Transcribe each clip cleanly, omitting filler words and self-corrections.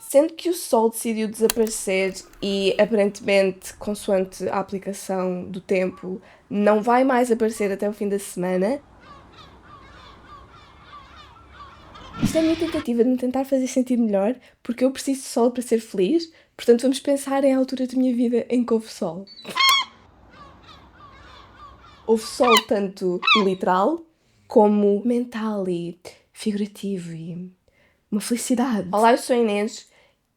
Sendo que o Sol decidiu desaparecer e, aparentemente, consoante a aplicação do tempo, não vai mais aparecer até o fim da semana. Isto é a minha tentativa de me tentar fazer sentir melhor, porque eu preciso de sol para ser feliz, portanto vamos pensar em altura da minha vida em que houve sol. Houve sol tanto literal como mental e figurativo e uma felicidade. Olá, eu sou a Inês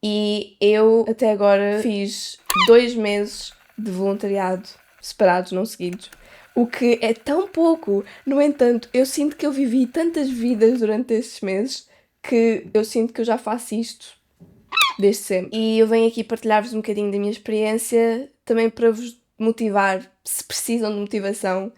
e eu até agora fiz 2 meses de voluntariado separados, não seguidos, o que é tão pouco. No entanto, eu sinto que eu vivi tantas vidas durante estes meses que eu sinto que eu já faço isto desde sempre. E eu venho aqui partilhar-vos um bocadinho da minha experiência, também para vos motivar, se precisam de motivação.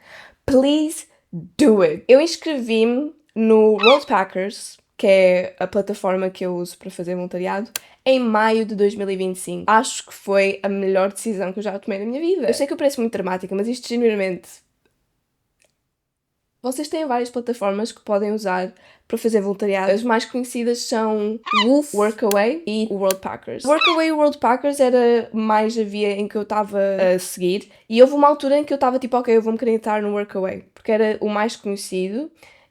Please do it! Eu inscrevi-me no Worldpackers, que é a plataforma que eu uso para fazer voluntariado, em maio de 2025. Acho que foi a melhor decisão que eu já tomei na minha vida. Eu sei que eu pareço muito dramática, mas isto genuinamente... Vocês têm várias plataformas que podem usar para fazer voluntariado. As mais conhecidas são Woof, Workaway e Worldpackers. Workaway e Worldpackers era mais a via em que eu estava a seguir, e houve uma altura em que eu estava tipo, ok, eu vou-me querer entrar no Workaway, porque era o mais conhecido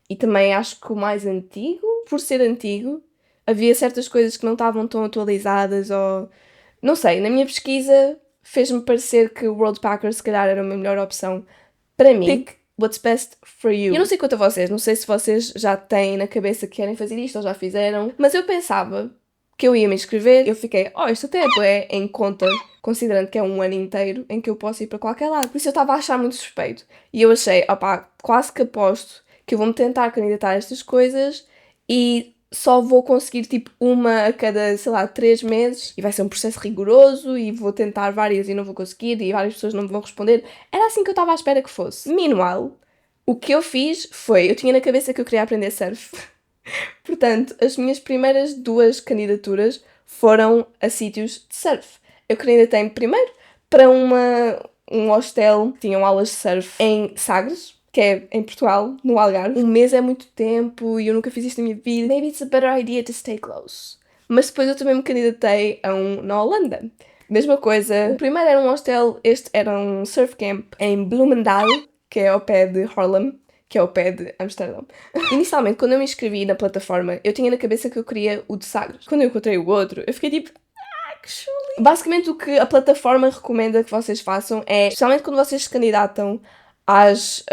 e também acho que o mais antigo. Por ser antigo, havia certas coisas que não estavam tão atualizadas ou... Não sei, na minha pesquisa fez-me parecer que o Worldpackers se calhar era uma melhor opção para mim. Pick what's best for you. Eu não sei quanto a vocês, não sei se vocês já têm na cabeça que querem fazer isto ou já fizeram, mas eu pensava que eu ia me inscrever, eu fiquei, isto até é em conta, considerando que é um ano inteiro em que eu posso ir para qualquer lado. Por isso eu estava a achar muito suspeito. E eu achei, quase que aposto que eu vou-me tentar candidatar a estas coisas e só vou conseguir tipo uma a cada, 3 meses e vai ser um processo rigoroso e vou tentar várias e não vou conseguir e várias pessoas não me vão responder. Era assim que eu estava à espera que fosse. Meanwhile, o que eu fiz foi, eu tinha na cabeça que eu queria aprender surf. Portanto, as minhas primeiras 2 candidaturas foram a sítios de surf. Eu candidatei-me primeiro para um hostel que tinham aulas de surf em Sagres, que é em Portugal, no Algarve. 1 mês é muito tempo e eu nunca fiz isto na minha vida. Maybe it's a better idea to stay close. Mas depois eu também me candidatei a na Holanda. Mesma coisa. O primeiro era um hostel, este era um surf camp em Bloemendaal, que é ao pé de Haarlem, que é ao pé de Amsterdão. Inicialmente, quando eu me inscrevi na plataforma, eu tinha na cabeça que eu queria o de Sagres. Quando eu encontrei o outro, eu fiquei tipo... que chulo! Basicamente o que a plataforma recomenda que vocês façam é, especialmente quando vocês se candidatam às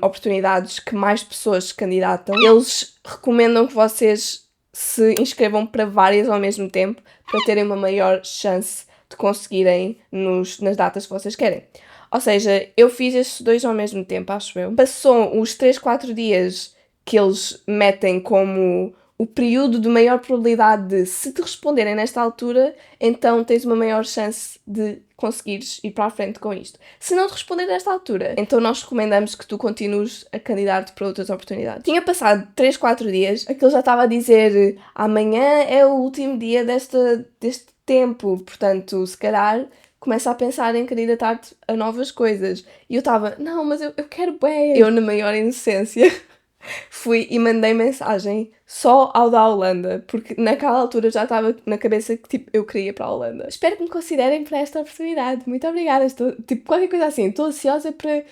oportunidades que mais pessoas se candidatam, eles recomendam que vocês se inscrevam para várias ao mesmo tempo para terem uma maior chance de conseguirem nas datas que vocês querem. Ou seja, eu fiz estes 2 ao mesmo tempo, acho eu. Passou os 3, 4 dias que eles metem como o período de maior probabilidade de, se te responderem nesta altura, então tens uma maior chance de conseguires ir para a frente com isto. Se não te responderem nesta altura, então nós recomendamos que tu continues a candidatar-te para outras oportunidades. Tinha passado 3, 4 dias, aquilo já estava a dizer amanhã é o último dia deste tempo, portanto, se calhar começa a pensar em candidatar-te a novas coisas. E eu estava, não, mas eu quero bem. Eu, na maior inocência, fui e mandei mensagem só ao da Holanda, porque naquela altura já estava na cabeça que tipo, eu queria ir para a Holanda. Espero que me considerem para esta oportunidade. Muito obrigada. Estou, tipo, qualquer coisa assim. Estou ansiosa para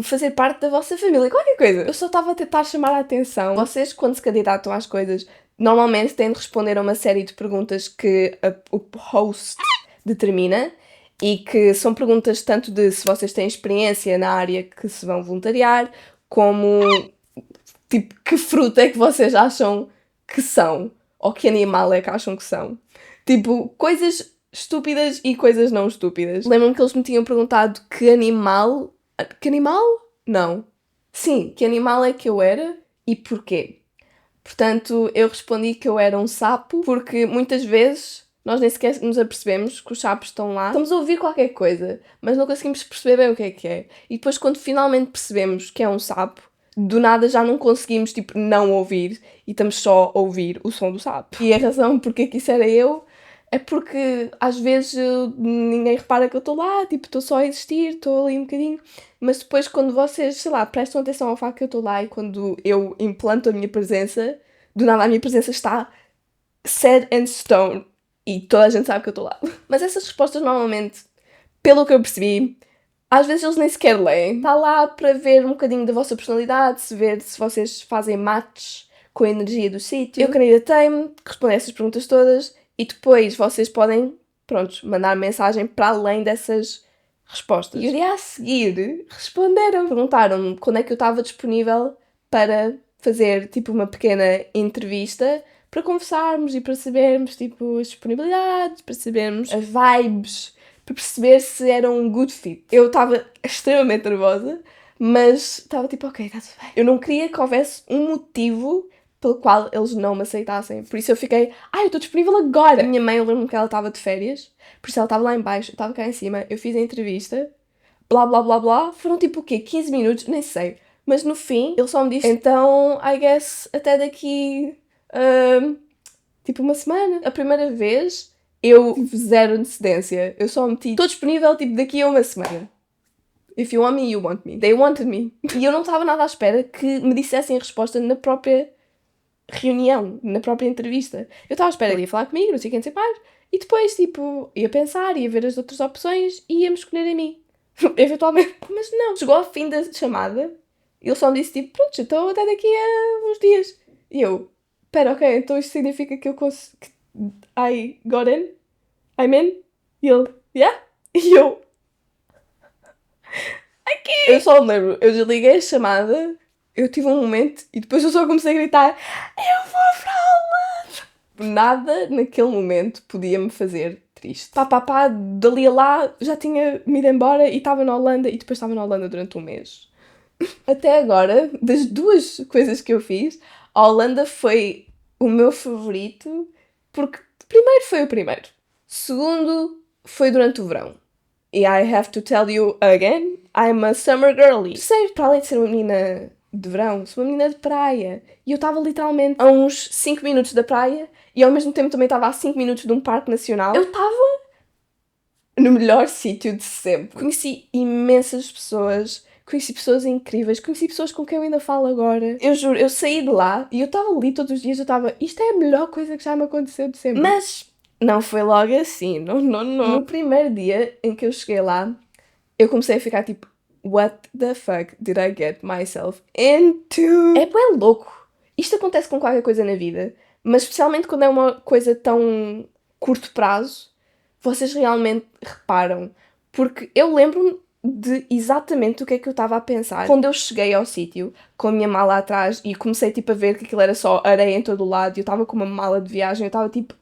fazer parte da vossa família. Qualquer coisa. Eu só estava a tentar chamar a atenção. Vocês, quando se candidatam às coisas, normalmente têm de responder a uma série de perguntas que o host determina. E que são perguntas tanto de se vocês têm experiência na área que se vão voluntariar, como tipo, que fruta é que vocês acham que são? Ou que animal é que acham que são? Tipo, coisas estúpidas e coisas não estúpidas. Lembram-me que eles me tinham perguntado que animal... Que animal? Não. Sim, que animal é que eu era e porquê? Portanto, eu respondi que eu era um sapo, porque muitas vezes... Nós nem sequer nos apercebemos que os sapos estão lá. Estamos a ouvir qualquer coisa, mas não conseguimos perceber bem o que é. E depois, quando finalmente percebemos que é um sapo, do nada já não conseguimos, tipo, não ouvir. E estamos só a ouvir o som do sapo. E a razão porque que isso era eu é porque, às vezes, ninguém repara que eu estou lá. Tipo, estou só a existir, estou ali um bocadinho. Mas depois, quando vocês, prestam atenção ao facto que eu estou lá e quando eu implanto a minha presença, do nada a minha presença está set in stone. e toda a gente sabe que eu estou lá. Mas essas respostas normalmente, pelo que eu percebi, às vezes eles nem sequer leem. Está lá para ver um bocadinho da vossa personalidade, se ver se vocês fazem matches com a energia do sítio. Eu candidatei-me, respondi essas perguntas todas e depois vocês podem, pronto, mandar mensagem para além dessas respostas. E o dia a seguir responderam. Perguntaram-me quando é que eu estava disponível para fazer tipo uma pequena entrevista para conversarmos e para sabermos tipo as disponibilidades, para sabermos as vibes, para perceber se era um good fit. Eu estava extremamente nervosa, mas estava tipo, ok, está tudo bem. Eu não queria que houvesse um motivo pelo qual eles não me aceitassem. Por isso eu fiquei, eu estou disponível agora. A minha mãe, eu lembro-me que ela estava de férias, por isso ela estava lá em baixo, eu estava cá em cima, eu fiz a entrevista, blá blá blá blá, foram tipo o quê? 15 minutos? Nem sei. Mas no fim, ele só me disse, então, I guess, até daqui, tipo uma semana. A primeira vez, eu tive zero antecedência. Eu só meti, estou disponível, tipo, daqui a uma semana. If you want me, you want me. They wanted me. E eu não estava nada à espera que me dissessem a resposta na própria reunião, na própria entrevista. Eu estava à espera, ele ia falar comigo, não sei quem, não sei mais, e depois, tipo, ia pensar, ia ver as outras opções e ia-me escolher a mim. Eventualmente. Mas não. Chegou ao fim da chamada, ele só me disse, tipo, pronto, então até daqui a uns dias. E eu, pera, ok, então isto significa que eu consigo... I got in? I'm in? E ele, yeah? E eu... Okay. Eu só me lembro, eu desliguei a chamada, eu tive um momento e depois eu só comecei a gritar, eu vou para a Holanda! Nada naquele momento podia me fazer triste. Dali a lá já tinha me ido embora e estava na Holanda e depois estava na Holanda durante um mês. Até agora, das duas coisas que eu fiz, a Holanda foi o meu favorito porque primeiro foi o primeiro. Segundo, foi durante o verão. E I have to tell you again, I'm a summer girly. Terceiro, para além de ser uma menina de verão, sou uma menina de praia. E eu estava literalmente a uns 5 minutos da praia e ao mesmo tempo também estava a 5 minutos de um parque nacional. Eu estava no melhor sítio de sempre. Conheci imensas pessoas, conheci pessoas incríveis, conheci pessoas com quem eu ainda falo agora. Eu juro, eu saí de lá e eu estava ali todos os dias, eu estava, isto é a melhor coisa que já me aconteceu de sempre. Mas não foi logo assim, não. No primeiro dia em que eu cheguei lá, eu comecei a ficar tipo, what the fuck did I get myself into? É bem louco. Isto acontece com qualquer coisa na vida, mas especialmente quando é uma coisa tão curto prazo, vocês realmente reparam. Porque eu lembro-me de exatamente o que é que eu estava a pensar quando eu cheguei ao sítio com a minha mala atrás e comecei tipo a ver que aquilo era só areia em todo o lado e eu estava com uma mala de viagem, eu estava tipo,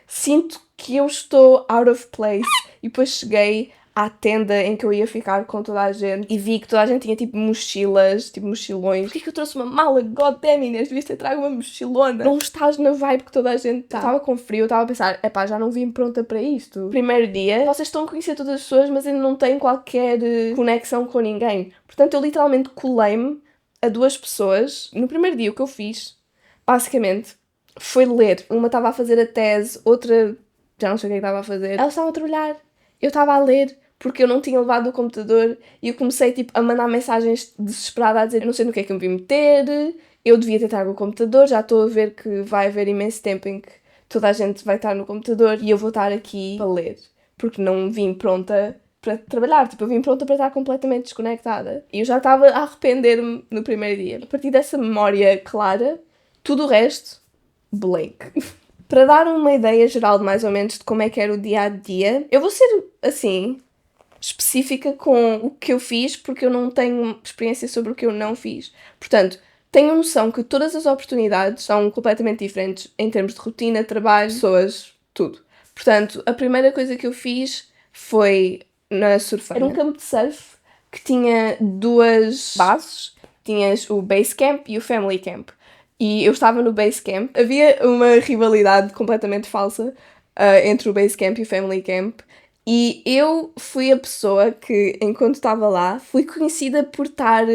sinto que eu estou out of place. E depois cheguei à tenda em que eu ia ficar com toda a gente e vi que toda a gente tinha tipo mochilas, tipo mochilões. Porquê que eu trouxe uma mala? God damn, Inês, devias ter trago uma mochilona. Não estás na vibe que toda a gente está. Estava com frio, eu estava a pensar, já não vim pronta para isto. Primeiro dia, vocês estão a conhecer todas as pessoas, mas ainda não têm qualquer conexão com ninguém. Portanto, eu literalmente colei-me a duas pessoas. No primeiro dia o que eu fiz, basicamente, foi ler. Uma estava a fazer a tese, outra já não sei o que estava a fazer. Elas estavam a trabalhar. Eu estava a ler porque eu não tinha levado o computador e eu comecei tipo, a mandar mensagens desesperada a dizer eu não sei no que é que eu me vim meter, eu devia ter trago o computador, já estou a ver que vai haver imenso tempo em que toda a gente vai estar no computador e eu vou estar aqui para ler, porque não vim pronta para trabalhar, tipo, eu vim pronta para estar completamente desconectada. E eu já estava a arrepender-me no primeiro dia. A partir dessa memória clara, tudo o resto, blank. Para dar uma ideia geral de mais ou menos de como é que era o dia-a-dia, eu vou ser, assim, específica com o que eu fiz, porque eu não tenho experiência sobre o que eu não fiz. Portanto, tenho noção que todas as oportunidades são completamente diferentes em termos de rotina, trabalho, pessoas, tudo. Portanto, a primeira coisa que eu fiz foi na surfeira. Era um campo de surf que tinha duas bases. Tinhas o base camp e o family camp. E eu estava no base camp. Havia uma rivalidade completamente falsa entre o base camp e o family camp. E eu fui a pessoa que, enquanto estava lá, fui conhecida por estar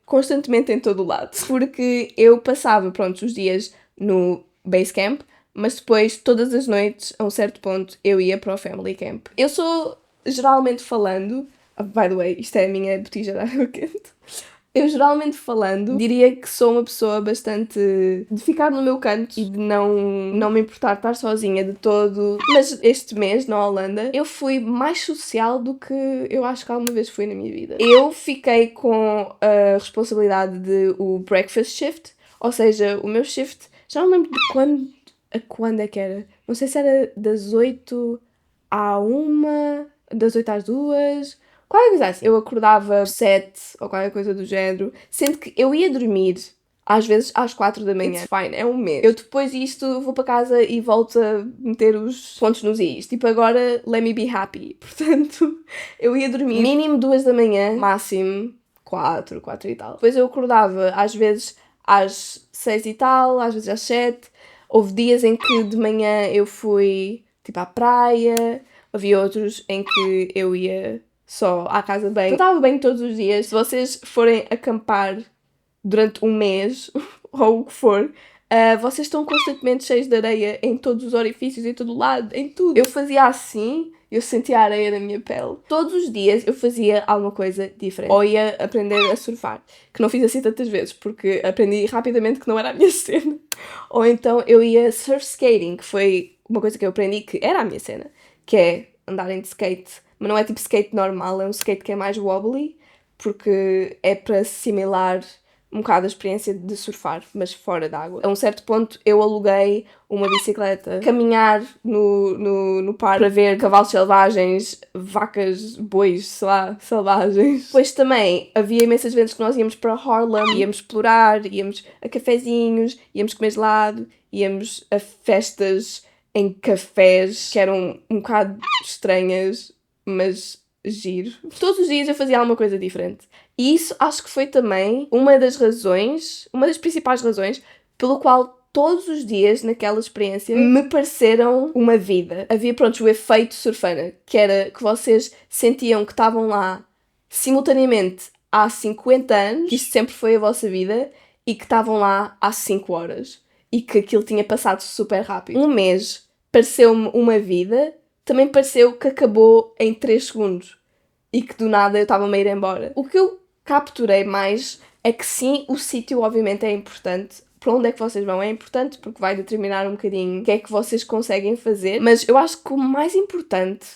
constantemente em todo o lado. Porque eu passava, pronto, os dias no base camp, mas depois, todas as noites, a um certo ponto, eu ia para o family camp. Eu sou, geralmente falando, by the way, isto é a minha botija de água quente. Eu, geralmente falando, diria que sou uma pessoa bastante de ficar no meu canto e de não me importar de estar sozinha de todo. Mas este mês, na Holanda, eu fui mais social do que eu acho que alguma vez fui na minha vida. Eu fiquei com a responsabilidade de o breakfast shift, ou seja, o meu shift, já não lembro de quando é que era. Não sei se era das 8 à 1, das 8 às 2... Qualquer coisa assim. Eu acordava às 7 ou qualquer coisa do género, sendo que eu ia dormir às vezes às 4 da manhã. It's fine, é um mês. Eu depois disto vou para casa e volto a meter os pontos nos is. Tipo, agora let me be happy. Portanto, eu ia dormir mínimo 2 da manhã, máximo 4 e tal. Depois eu acordava às vezes às 6 e tal, às vezes às 7. Houve dias em que de manhã eu fui tipo à praia, havia outros em que eu ia só à casa de banho. Eu estava bem todos os dias. Se vocês forem acampar durante um mês, ou o que for, vocês estão constantemente cheios de areia em todos os orifícios, em todo o lado, em tudo. Eu fazia assim, eu sentia a areia na minha pele. Todos os dias eu fazia alguma coisa diferente. Ou ia aprender a surfar, que não fiz assim tantas vezes, porque aprendi rapidamente que não era a minha cena. Ou então eu ia surf skating, que foi uma coisa que eu aprendi que era a minha cena, que é andarem de skate. Mas não é tipo skate normal, é um skate que é mais wobbly, porque é para assimilar um bocado a experiência de surfar, mas fora d'água. A um certo ponto eu aluguei uma bicicleta, caminhar no parque para ver cavalos selvagens, vacas, bois, sei lá, selvagens. Depois também havia imensas vezes que nós íamos para Harlem, íamos explorar, íamos a cafezinhos, íamos comer gelado, íamos a festas em cafés que eram um bocado estranhas, mas giro. Todos os dias eu fazia alguma coisa diferente. E isso acho que foi também uma das principais razões pelo qual todos os dias naquela experiência me pareceram uma vida. Havia, pronto, o efeito surfana, que era que vocês sentiam que estavam lá simultaneamente há 50 anos, que isto sempre foi a vossa vida, e que estavam lá há 5 horas. E que aquilo tinha passado super rápido. Um mês pareceu-me uma vida, também pareceu que acabou em 3 segundos e que do nada eu estava a ir embora. O que eu capturei mais é que sim, o sítio obviamente é importante. Para onde é que vocês vão é importante porque vai determinar um bocadinho o que é que vocês conseguem fazer. Mas eu acho que o mais importante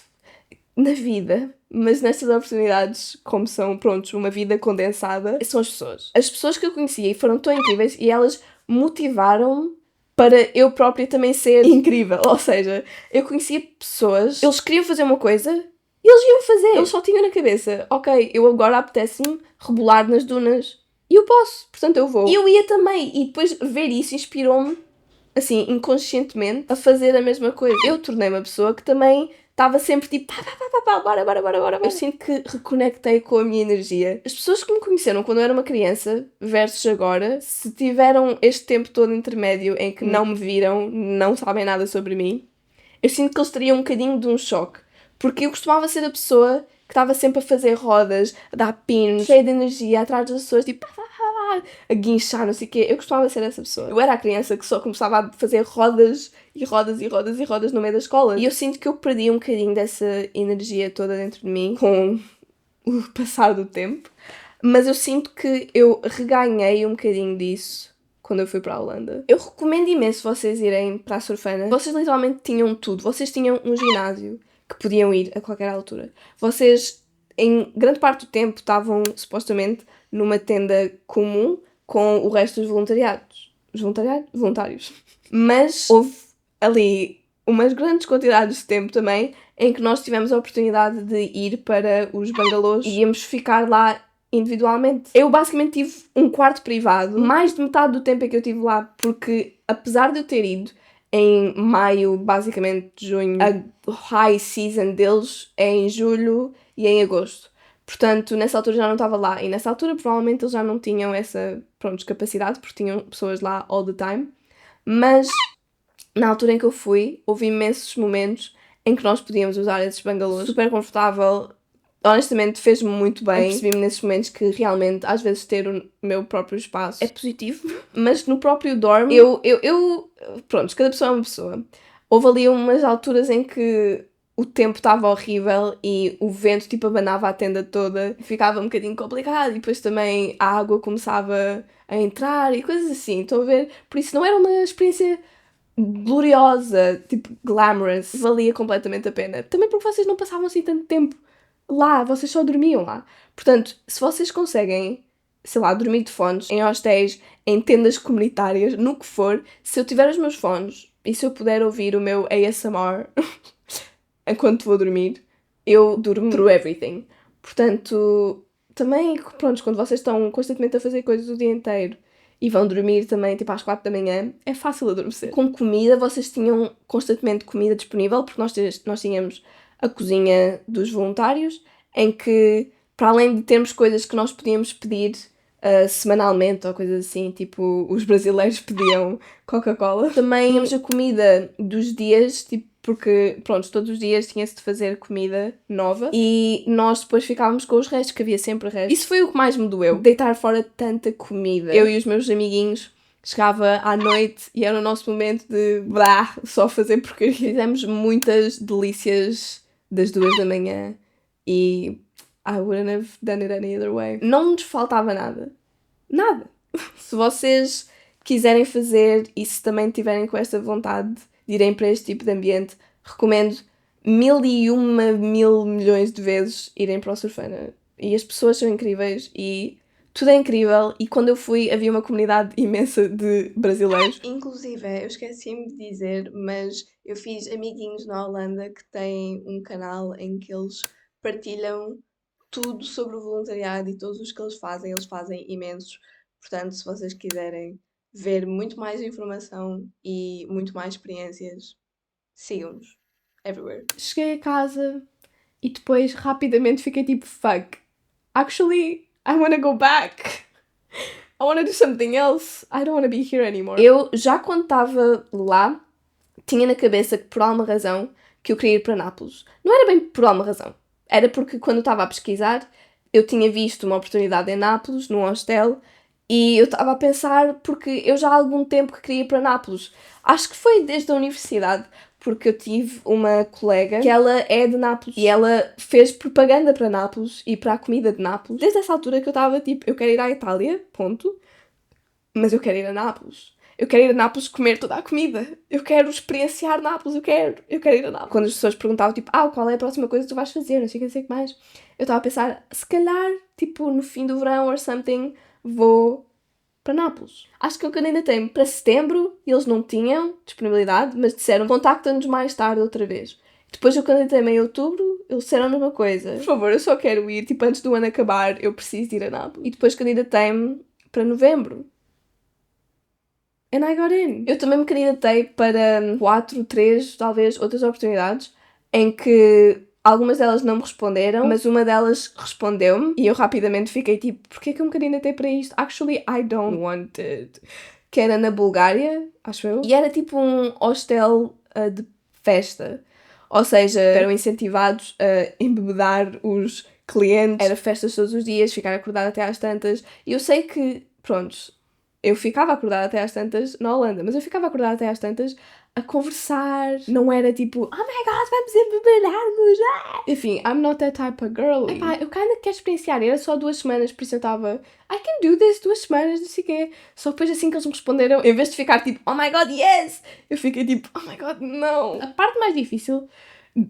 na vida, mas nestas oportunidades, como são, prontos, uma vida condensada, são as pessoas. As pessoas que eu conhecia e foram tão incríveis e elas motivaram-me para eu própria também ser incrível. Ou seja, eu conhecia pessoas, eles queriam fazer uma coisa e eles iam fazer. Eles só tinham na cabeça, ok, eu agora apetece-me rebolar nas dunas e eu posso, portanto eu vou. E eu ia também. E depois ver isso inspirou-me, assim, inconscientemente, a fazer a mesma coisa. Eu tornei-me uma pessoa que também estava sempre tipo, bora. Eu sinto que reconectei com a minha energia. As pessoas que me conheceram quando eu era uma criança versus agora, se tiveram este tempo todo intermédio em que não me viram, não sabem nada sobre mim, eu sinto que eles teriam um bocadinho de um choque. Porque eu costumava ser a pessoa que estava sempre a fazer rodas, a dar pinos, cheia de energia, atrás das pessoas, tipo, a guinchar, não sei o quê. Eu costumava ser essa pessoa. Eu era a criança que só começava a fazer rodas no meio da escola. E eu sinto que eu perdi um bocadinho dessa energia toda dentro de mim com o passar do tempo. Mas eu sinto que eu reganhei um bocadinho disso quando eu fui para a Holanda. Eu recomendo imenso vocês irem para a Surfana. Vocês literalmente tinham tudo. Vocês tinham um ginásio que podiam ir a qualquer altura. Vocês, em grande parte do tempo, estavam supostamente numa tenda comum com o resto dos voluntários. Mas houve ali umas grandes quantidades de tempo também em que nós tivemos a oportunidade de ir para os bangalôs e íamos ficar lá individualmente. Eu basicamente tive um quarto privado, mais de metade do tempo em que eu estive lá, porque apesar de eu ter ido em maio, basicamente junho, a high season deles é em julho e em agosto. Portanto, nessa altura já não estava lá. E nessa altura, provavelmente, eles já não tinham essa, capacidade, porque tinham pessoas lá all the time. Mas, na altura em que eu fui, houve imensos momentos em que nós podíamos usar esses bangalôs. Super confortável. Honestamente, fez-me muito bem. Percebi-me nesses momentos que, realmente, às vezes, ter o meu próprio espaço é positivo. Mas no próprio dorm, pronto, cada pessoa é uma pessoa. Houve ali umas alturas em que o tempo estava horrível e o vento tipo abanava a tenda toda, ficava um bocadinho complicado e depois também a água começava a entrar e coisas assim, estão a ver? Por isso não era uma experiência gloriosa, tipo glamorous, valia completamente a pena. Também porque vocês não passavam assim tanto tempo lá, vocês só dormiam lá. Portanto, se vocês conseguem, sei lá, dormir de fones em hostéis, em tendas comunitárias, no que for, se eu tiver os meus fones e se eu puder ouvir o meu ASMR enquanto vou dormir, eu durmo through everything. Portanto, também, pronto, quando vocês estão constantemente a fazer coisas o dia inteiro e vão dormir também, tipo, às 4 da manhã, é fácil adormecer. Com comida, vocês tinham constantemente comida disponível, porque nós tínhamos a cozinha dos voluntários, em que, para além de termos coisas que nós podíamos pedir semanalmente ou coisas assim, tipo, os brasileiros pediam Coca-Cola, também tínhamos a comida dos dias, tipo, porque, pronto, todos os dias tinha-se de fazer comida nova e nós depois ficávamos com os restos, que havia sempre restos. Isso foi o que mais me doeu, deitar fora tanta comida. Eu e os meus amiguinhos chegava à noite e era o nosso momento de blá, só fazer porcaria. Fizemos muitas delícias das 2 da manhã e I wouldn't have done it any other way. Não nos faltava nada. Nada. Se vocês quiserem fazer e se também tiverem com esta vontade de irem para este tipo de ambiente, recomendo 1.001 milhões de vezes irem para o Surfana. E as pessoas são incríveis e tudo é incrível. E quando eu fui havia uma comunidade imensa de brasileiros. Inclusive, eu esqueci-me de dizer, mas eu fiz amiguinhos na Holanda que têm um canal em que eles partilham tudo sobre o voluntariado e todos os que eles fazem imensos. Portanto, se vocês quiserem ver muito mais informação e muito mais experiências, sigam-nos. Everywhere. Cheguei a casa e depois rapidamente fiquei tipo, fuck. Actually, I wanna go back. I wanna do something else. I don't wanna be here anymore. Eu, já quando estava lá, tinha na cabeça que por alguma razão que eu queria ir para Nápoles. Não era bem por alguma razão. Era porque quando eu estava a pesquisar, eu tinha visto uma oportunidade em Nápoles, num hostel, e eu estava a pensar, porque eu já há algum tempo que queria ir para Nápoles. Acho que foi desde a universidade, porque eu tive uma colega que ela é de Nápoles e ela fez propaganda para Nápoles e para a comida de Nápoles. Desde essa altura que eu estava tipo, eu quero ir à Itália, ponto, mas eu quero ir a Nápoles. Eu quero ir a Nápoles comer toda a comida. Eu quero experienciar Nápoles. Eu quero ir a Nápoles. Quando as pessoas perguntavam, tipo, qual é a próxima coisa que tu vais fazer? Não sei o que mais. Eu estava a pensar, se calhar, tipo, no fim do verão or something, vou para Nápoles. Acho que eu candidatei-me para setembro e eles não tinham disponibilidade, mas disseram, contacta-nos mais tarde outra vez. Depois eu candidatei-me em outubro, eles disseram a mesma coisa. Por favor, eu só quero ir, tipo, antes do ano acabar, eu preciso ir a Nápoles. E depois candidatei-me para novembro. And I got in. Eu também me candidatei para 4, 3, talvez, outras oportunidades em que algumas delas não me responderam, mas uma delas respondeu-me e eu rapidamente fiquei tipo, porquê que eu me candidatei para isto? Actually, I don't want it. Que era na Bulgária, acho eu. E era tipo um hostel de festa. Ou seja, eram incentivados a embebedar os clientes. Era festas todos os dias, ficar acordado até às tantas. E eu sei que, pronto, eu ficava acordada até às tantas na Holanda, mas eu ficava acordada até às tantas a conversar. Não era tipo, oh my god, vamos embebedarmos. Enfim, I'm not that type of girl. Epá, eu kinda quero experienciar. Era só 2 semanas, por isso eu estava, I can do this, 2 semanas, não sei o quê. Só depois assim que eles me responderam, em vez de ficar tipo, oh my god, yes! Eu fiquei tipo, oh my god, não. A parte mais difícil,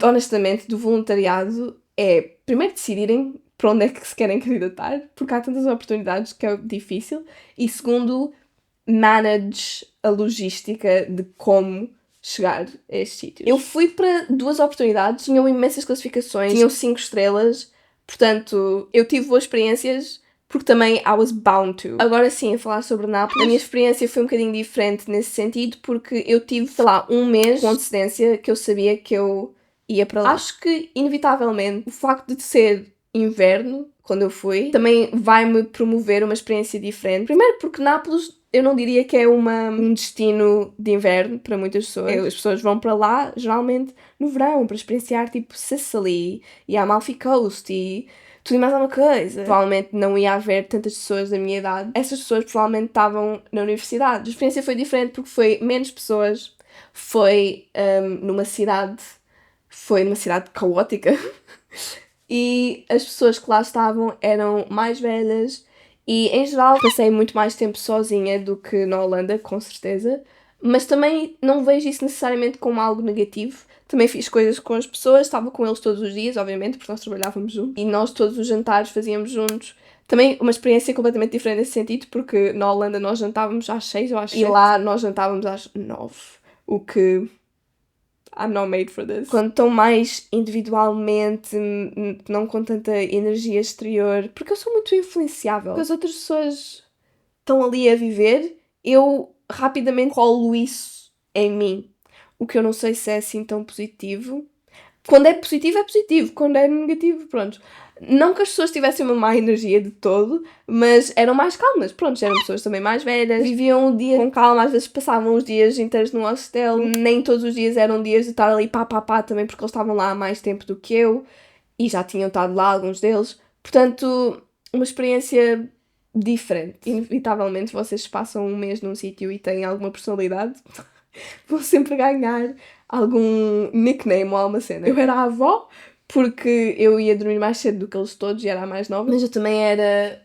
honestamente, do voluntariado é, primeiro, decidirem para onde é que se querem candidatar, porque há tantas oportunidades que é difícil. E segundo, manage a logística de como chegar a estes sítios. Eu fui para 2 oportunidades, tinham imensas classificações, tinham 5 estrelas, portanto, eu tive boas experiências, porque também I was bound to. Agora sim, a falar sobre Nápoles, a minha experiência foi um bocadinho diferente nesse sentido, porque eu tive, sei lá, 1 mês com antecedência que eu sabia que eu ia para lá. Acho que, inevitavelmente, o facto de ser inverno, quando eu fui, também vai-me promover uma experiência diferente. Primeiro porque Nápoles, eu não diria que é um destino de inverno para muitas pessoas. As pessoas vão para lá, geralmente, no verão, para experienciar, tipo, Sicily e Amalfi Coast e tudo e mais alguma coisa. Provavelmente não ia haver tantas pessoas da minha idade. Essas pessoas provavelmente estavam na universidade. A experiência foi diferente porque foi menos pessoas, foi numa cidade foi numa cidade caótica. E as pessoas que lá estavam eram mais velhas e, em geral, passei muito mais tempo sozinha do que na Holanda, com certeza. Mas também não vejo isso necessariamente como algo negativo. Também fiz coisas com as pessoas, estava com eles todos os dias, obviamente, porque nós trabalhávamos juntos. E nós todos os jantares fazíamos juntos. Também uma experiência completamente diferente nesse sentido, porque na Holanda nós jantávamos às 6 ou às 7 e lá nós jantávamos às 9. O que... I'm not made for this. Quando estão mais individualmente, não com tanta energia exterior, porque eu sou muito influenciável. Porque as outras pessoas estão ali a viver, eu rapidamente rolo isso em mim. O que eu não sei se é assim tão positivo. Quando é positivo. Quando é negativo, pronto. Não que as pessoas tivessem uma má energia de todo, mas eram mais calmas. Pronto, eram pessoas também mais velhas, viviam o dia com calma, às vezes passavam os dias inteiros no hostel. Nem todos os dias eram dias de estar ali pá, também porque eles estavam lá há mais tempo do que eu e já tinham estado lá alguns deles. Portanto, uma experiência diferente. Inevitavelmente vocês passam um mês num sítio e têm alguma personalidade, vão sempre ganhar algum nickname ou alguma cena. Eu era a avó, porque eu ia dormir mais cedo do que eles todos e era a mais nova. Mas eu também era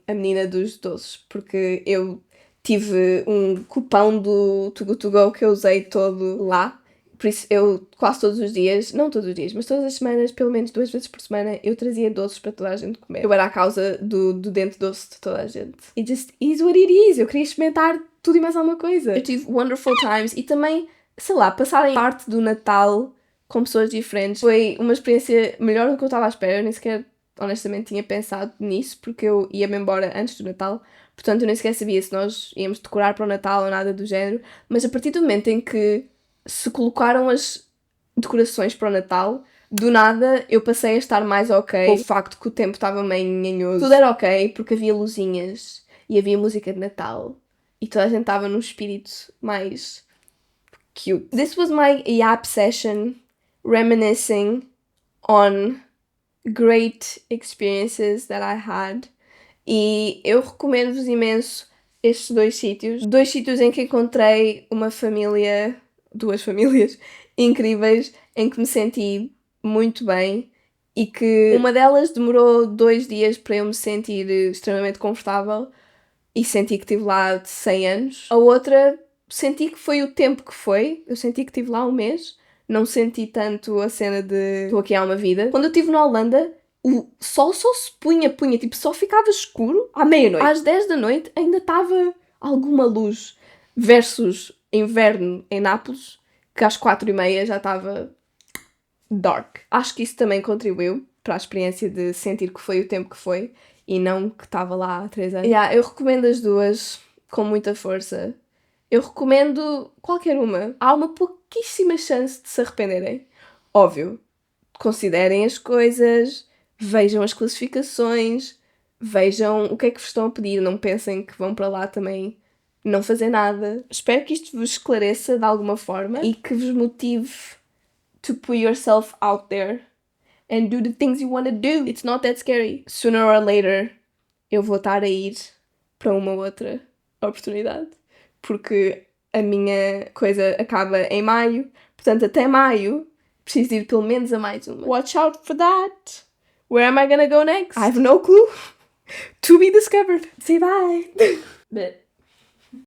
a menina dos doces, porque eu tive um cupão do Too Good To Go que eu usei todo lá. Por isso eu quase todos os dias, não todos os dias, mas todas as semanas, pelo menos 2 vezes por semana, eu trazia doces para toda a gente comer. Eu era a causa do dente doce de toda a gente. It just is what it is. Eu queria experimentar tudo e mais alguma coisa. Eu tive wonderful times e também, sei lá, passar em parte do Natal com pessoas diferentes foi uma experiência melhor do que eu estava à espera. Eu nem sequer, honestamente, tinha pensado nisso, porque eu ia-me embora antes do Natal. Portanto, eu nem sequer sabia se nós íamos decorar para o Natal ou nada do género. Mas a partir do momento em que se colocaram as decorações para o Natal, do nada eu passei a estar mais ok com o facto que o tempo estava meio nhanhoso. Tudo era ok, porque havia luzinhas e havia música de Natal. E toda a gente estava num espírito mais cute. This was my yap session, reminiscing on great experiences that I had. E eu recomendo-vos imenso estes 2 sítios. 2 sítios em que encontrei uma família, 2 famílias incríveis, em que me senti muito bem e que uma delas demorou 2 dias para eu me sentir extremamente confortável e senti que estive lá de 100 anos. A outra, senti que foi o tempo que foi. Eu senti que estive lá um mês. Não senti tanto a cena de estou aqui há uma vida. Quando eu estive na Holanda, o sol só se punha, tipo, só ficava escuro à meia-noite. Às 10 da noite ainda estava alguma luz. Versus inverno em Nápoles, que às 4h30 já estava dark. Acho que isso também contribuiu para a experiência de sentir que foi o tempo que foi e não que estava lá há 3 anos. Eu recomendo as duas com muita força. Eu recomendo qualquer uma. Há uma pouquíssima chance de se arrependerem. Óbvio, considerem as coisas, vejam as classificações, vejam o que é que vos estão a pedir. Não pensem que vão para lá também não fazer nada. Espero que isto vos esclareça de alguma forma e que vos motive to put yourself out there and do the things you want to do. It's not that scary. Sooner or later, eu vou estar a ir para uma outra oportunidade. Porque a minha coisa acaba em maio. Portanto, até maio, preciso ir pelo menos a mais uma. Watch out for that. Where am I gonna go next? I have no clue. To be discovered. Say bye. But